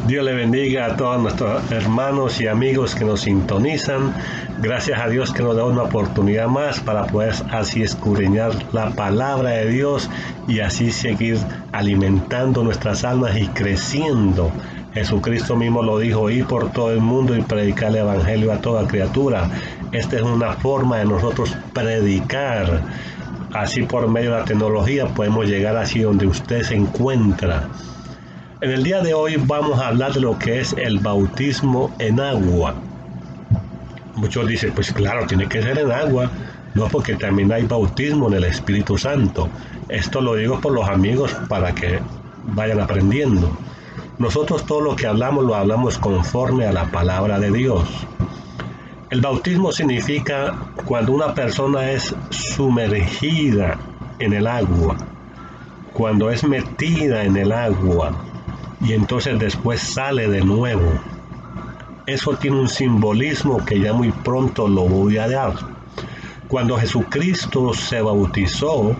Dios le bendiga a todos nuestros hermanos y amigos que nos sintonizan. Gracias a Dios que nos da una oportunidad más para poder así escudriñar la palabra de Dios y así seguir alimentando nuestras almas y creciendo. Jesucristo mismo lo dijo: ir por todo el mundo y predicar el evangelio a toda criatura. Esta es una forma de nosotros predicar. Así por medio de la tecnología podemos llegar así donde usted se encuentra. En el día de hoy vamos a hablar de lo que es el bautismo en agua. Muchos dicen, pues claro, tiene que ser en agua. No, porque también hay bautismo en el Espíritu Santo. Esto lo digo por los amigos para que vayan aprendiendo. Nosotros todo lo que hablamos lo hablamos conforme a la palabra de Dios. El bautismo significa cuando una persona es sumergida en el agua, cuando es metida en el agua y entonces después sale de nuevo. Eso tiene un simbolismo que ya muy pronto lo voy a dar. Cuando Jesucristo se bautizó,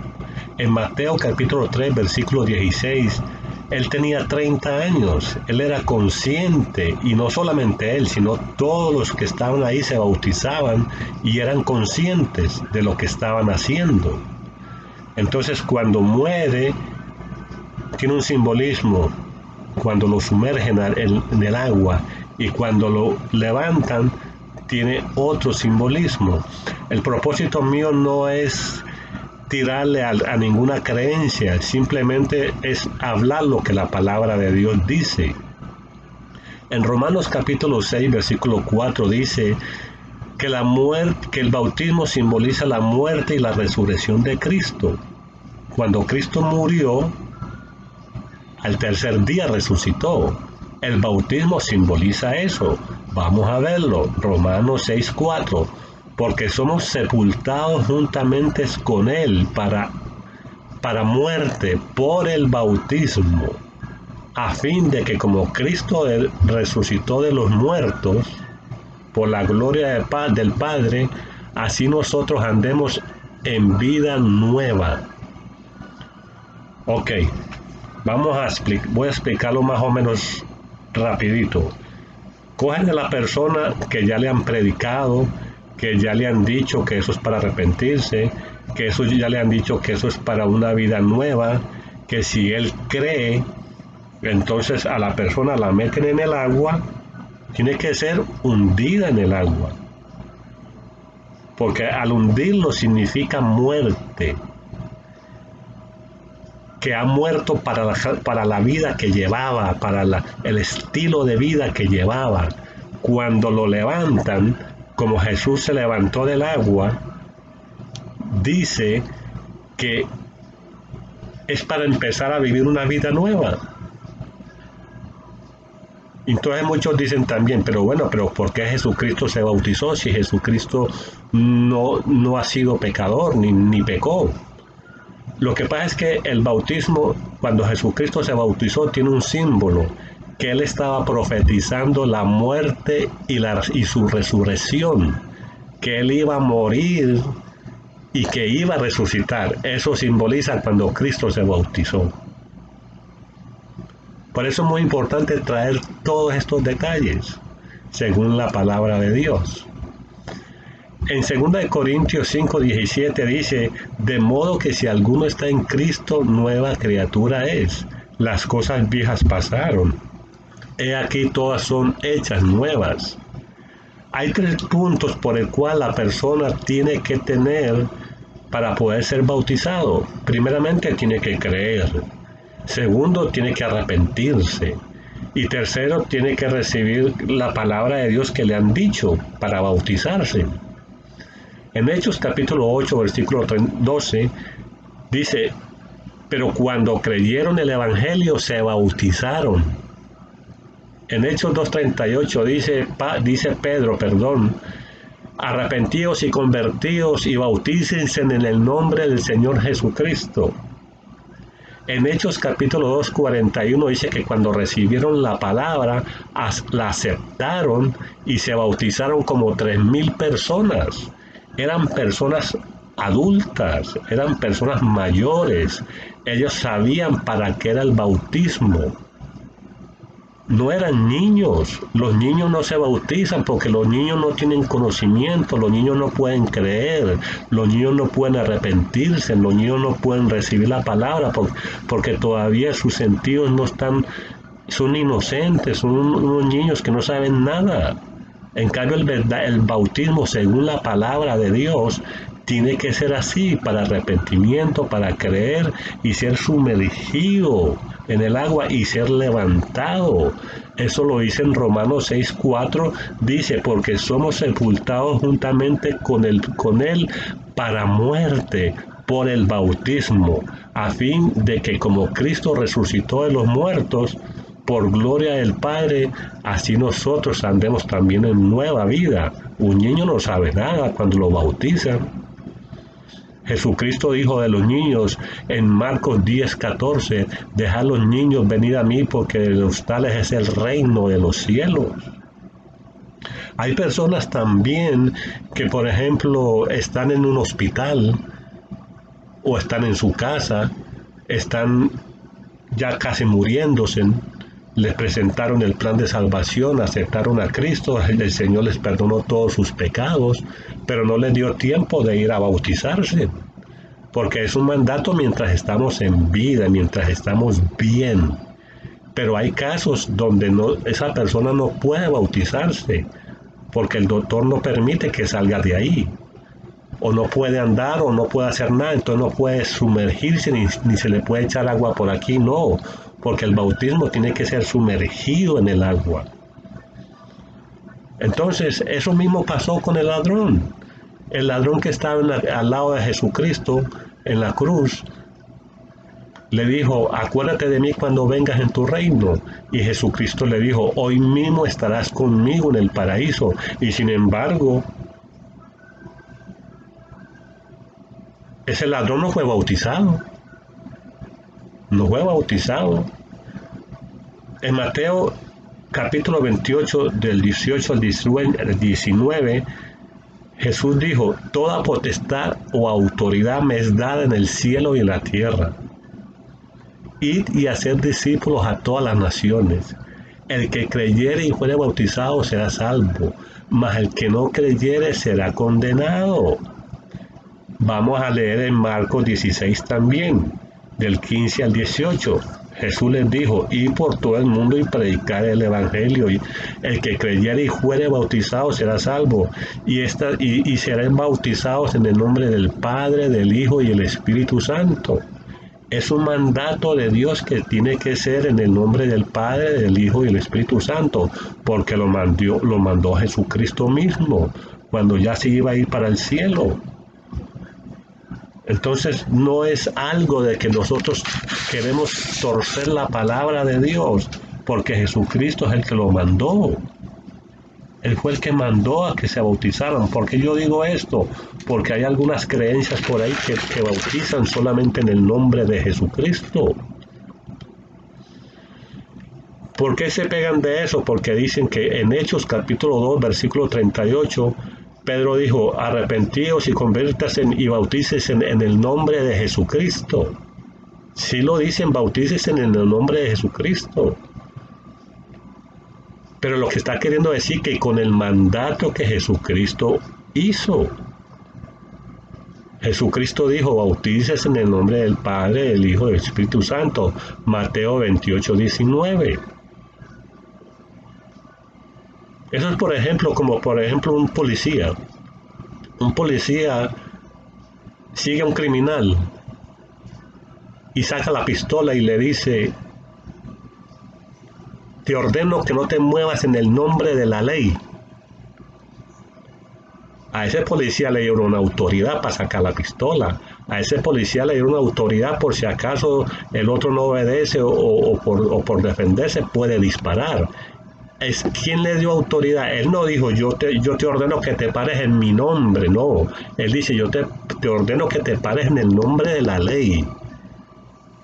en Mateo capítulo 3, versículo 16, Él tenía 30 años, Él era consciente, y no solamente Él, sino todos los que estaban ahí se bautizaban y eran conscientes de lo que estaban haciendo. Entonces cuando muere, tiene un simbolismo, cuando lo sumergen en el agua y cuando lo levantan, tiene otro simbolismo. El propósito mío no es tirarle a ninguna creencia, simplemente es hablar lo que la palabra de Dios dice. En Romanos capítulo 6, versículo 4 dice que que el bautismo simboliza la muerte y la resurrección de Cristo. Cuando Cristo murió, al tercer día resucitó. El bautismo simboliza eso. Vamos a verlo. Romanos 6:4. Porque somos sepultados juntamente con Él para muerte por el bautismo, a fin de que como Cristo resucitó de los muertos por la gloria del Padre, así nosotros andemos en vida nueva. Ok. Voy a explicarlo más o menos rapidito. Cogen a la persona que ya le han predicado, que ya le han dicho que eso es para arrepentirse, que eso ya le han dicho que eso es para una vida nueva, que si él cree, entonces a la persona la meten en el agua, tiene que ser hundida en el agua. Porque al hundirlo significa muerte. Que ha muerto para la vida que llevaba, para el estilo de vida que llevaba. Cuando lo levantan, como Jesús se levantó del agua, dice que es para empezar a vivir una vida nueva. Entonces muchos dicen también, pero ¿por qué Jesucristo se bautizó si Jesucristo no ha sido pecador ni pecó? Lo que pasa es que el bautismo, cuando Jesucristo se bautizó, tiene un símbolo, que Él estaba profetizando la muerte y su resurrección, que Él iba a morir y que iba a resucitar. Eso simboliza cuando Cristo se bautizó. Por eso es muy importante traer todos estos detalles, según la palabra de Dios. En 2 Corintios 5:17 dice, de modo que si alguno está en Cristo, nueva criatura es. Las cosas viejas pasaron. He aquí todas son hechas nuevas. Hay 3 puntos por el cual la persona tiene que tener para poder ser bautizado. Primeramente, tiene que creer. Segundo, tiene que arrepentirse. Y tercero, tiene que recibir la palabra de Dios que le han dicho para bautizarse. En Hechos capítulo 8, versículo 12, dice, pero cuando creyeron el Evangelio se bautizaron. En Hechos 2:38 dice Pedro, arrepentíos y convertíos y bautícense en el nombre del Señor Jesucristo. En Hechos capítulo 2:41 dice que cuando recibieron la palabra, la aceptaron y se bautizaron como 3,000 personas. Eran personas adultas, eran personas mayores. Ellos sabían para qué era el bautismo. no eran niños. Los niños no se bautizan porque los niños no tienen conocimiento, los niños no pueden creer, los niños no pueden arrepentirse, los niños no pueden recibir la palabra porque todavía sus sentidos no están, son inocentes, son unos niños que no saben nada. En cambio, el bautismo, según la palabra de Dios, tiene que ser así, para arrepentimiento, para creer y ser sumergido en el agua y ser levantado. Eso lo dice en Romanos 6:4, dice, porque somos sepultados juntamente con él para muerte por el bautismo, a fin de que como Cristo resucitó de los muertos, por gloria del Padre, así nosotros andemos también en nueva vida. Un niño no sabe nada cuando lo bautizan. Jesucristo dijo de los niños en Marcos 10:14, dejad los niños venir a mí porque de los tales es el reino de los cielos. Hay personas también que, por ejemplo, están en un hospital o están en su casa, están ya casi muriéndose, les presentaron el plan de salvación, aceptaron a Cristo, el Señor les perdonó todos sus pecados, pero no les dio tiempo de ir a bautizarse, porque es un mandato mientras estamos en vida, mientras estamos bien. Pero hay casos donde esa persona no puede bautizarse, porque el doctor no permite que salga de ahí, o no puede andar o no puede hacer nada, entonces no puede sumergirse ni se le puede echar agua por aquí, no, porque el bautismo tiene que ser sumergido en el agua. Entonces, eso mismo pasó con el ladrón. El ladrón que estaba al lado de Jesucristo en la cruz, le dijo, acuérdate de mí cuando vengas en tu reino. Y Jesucristo le dijo, hoy mismo estarás conmigo en el paraíso. Y sin embargo, ese ladrón no fue bautizado. No fue bautizado. En Mateo capítulo 28, del 18 al 19, Jesús dijo, toda potestad o autoridad me es dada en el cielo y en la tierra. Id y haced discípulos a todas las naciones. El que creyere y fuere bautizado será salvo, mas el que no creyere será condenado. Vamos a leer en Marcos 16 también, del 15 al 18. Jesús les dijo, id por todo el mundo y predicar el evangelio, y el que creyere y fuere bautizado será salvo, y serán bautizados en el nombre del Padre, del Hijo y el Espíritu Santo. Es un mandato de Dios que tiene que ser en el nombre del Padre, del Hijo y el Espíritu Santo, porque lo mandó Jesucristo mismo, cuando ya se iba a ir para el cielo. Entonces no es algo de que nosotros queremos torcer la palabra de Dios, porque Jesucristo es el que lo mandó. Él fue el que mandó a que se bautizaran. ¿Por qué yo digo esto? Porque hay algunas creencias por ahí que bautizan solamente en el nombre de Jesucristo. ¿Por qué se pegan de eso? Porque dicen que en Hechos capítulo 2, versículo 38, Pedro dijo, arrepentíos y convértanse y bautícense en el nombre de Jesucristo. Sí lo dicen, bautícense en el nombre de Jesucristo. Pero lo que está queriendo decir que con el mandato que Jesucristo hizo. Jesucristo dijo, bautícese en el nombre del Padre, del Hijo y del Espíritu Santo. Mateo 28, 19. Eso es, por ejemplo, como por ejemplo un policía. Un policía sigue a un criminal y saca la pistola y le dice, te ordeno que no te muevas en el nombre de la ley. A ese policía le dieron una autoridad para sacar la pistola. A ese policía le dieron una autoridad por si acaso el otro no obedece o por defenderse puede disparar. ¿Quién le dio autoridad? Él no dijo, yo te ordeno que te pares en mi nombre, no. Él dice, yo te ordeno que te pares en el nombre de la ley.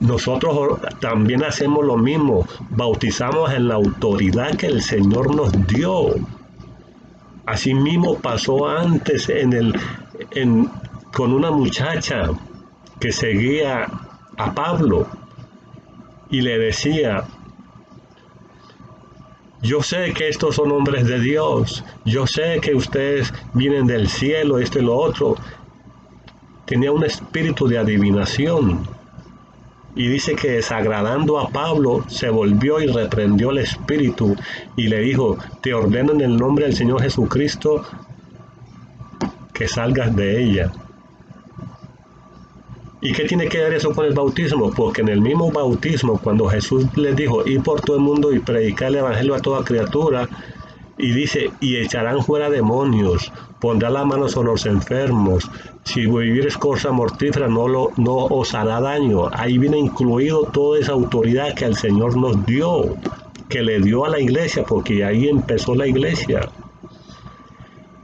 Nosotros también hacemos lo mismo, bautizamos en la autoridad que el Señor nos dio. Asimismo pasó antes con una muchacha que seguía a Pablo y le decía, yo sé que estos son hombres de Dios, yo sé que ustedes vienen del cielo, esto y lo otro. Tenía un espíritu de adivinación. Y dice que desagradando a Pablo, se volvió y reprendió el espíritu y le dijo, te ordeno en el nombre del Señor Jesucristo que salgas de ella. ¿Y qué tiene que ver eso con el bautismo? Porque en el mismo bautismo, cuando Jesús les dijo, ir por todo el mundo y predicar el evangelio a toda criatura, y dice, y echarán fuera demonios, pondrá las manos sobre los enfermos, si vivieres cosa mortífera no os hará daño. Ahí viene incluido toda esa autoridad que el Señor nos dio, que le dio a la iglesia, porque ahí empezó la iglesia.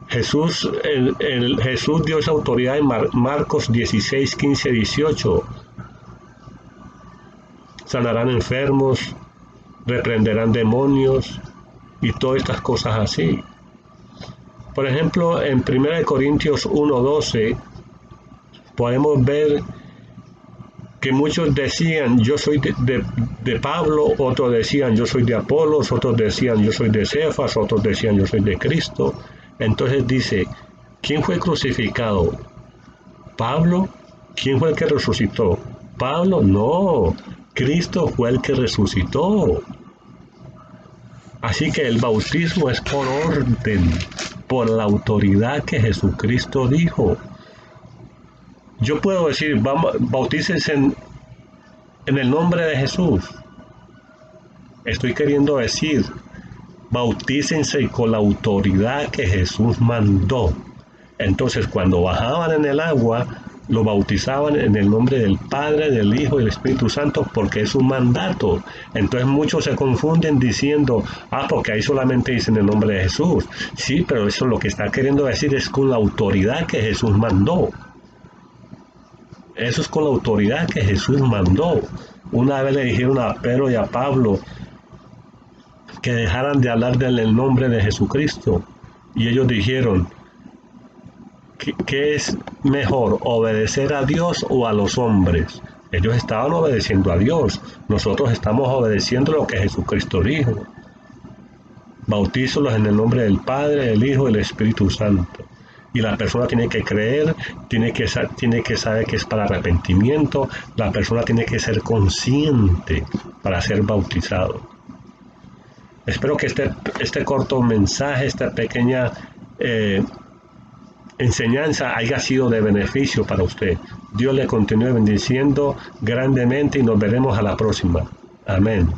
Jesús dio esa autoridad en Marcos 16, 15, 18. Sanarán enfermos, reprenderán demonios y todas estas cosas así. Por ejemplo, en 1 Corintios 1:12 podemos ver que muchos decían yo soy de Pablo, otros decían yo soy de Apolos, otros decían yo soy de Cefas, otros decían yo soy de Cristo. Entonces dice, ¿quién fue crucificado? ¿Pablo? ¿Quién fue el que resucitó? ¿Pablo? No, Cristo fue el que resucitó. Así que el bautismo es por orden, por la autoridad que Jesucristo dijo. Yo puedo decir, bautícense en el nombre de Jesús. Estoy queriendo decir, bautícense con la autoridad que Jesús mandó. Entonces, cuando bajaban en el agua, lo bautizaban en el nombre del Padre, del Hijo y del Espíritu Santo, porque es un mandato. Entonces muchos se confunden diciendo, porque ahí solamente dicen el nombre de Jesús. Sí, pero eso lo que está queriendo decir es con la autoridad que Jesús mandó. Eso es con la autoridad que Jesús mandó. Una vez le dijeron a Pedro y a Pablo que dejaran de hablar del nombre de Jesucristo. Y ellos dijeron, ¿qué es mejor, obedecer a Dios o a los hombres? Ellos estaban obedeciendo a Dios. Nosotros estamos obedeciendo lo que Jesucristo dijo. Bautízalos en el nombre del Padre, del Hijo y del Espíritu Santo. Y la persona tiene que creer, tiene que saber que es para arrepentimiento, la persona tiene que ser consciente para ser bautizado. Espero que este corto mensaje, esta pequeña enseñanza haya sido de beneficio para usted. Dios le continúe bendiciendo grandemente y nos veremos a la próxima. Amén.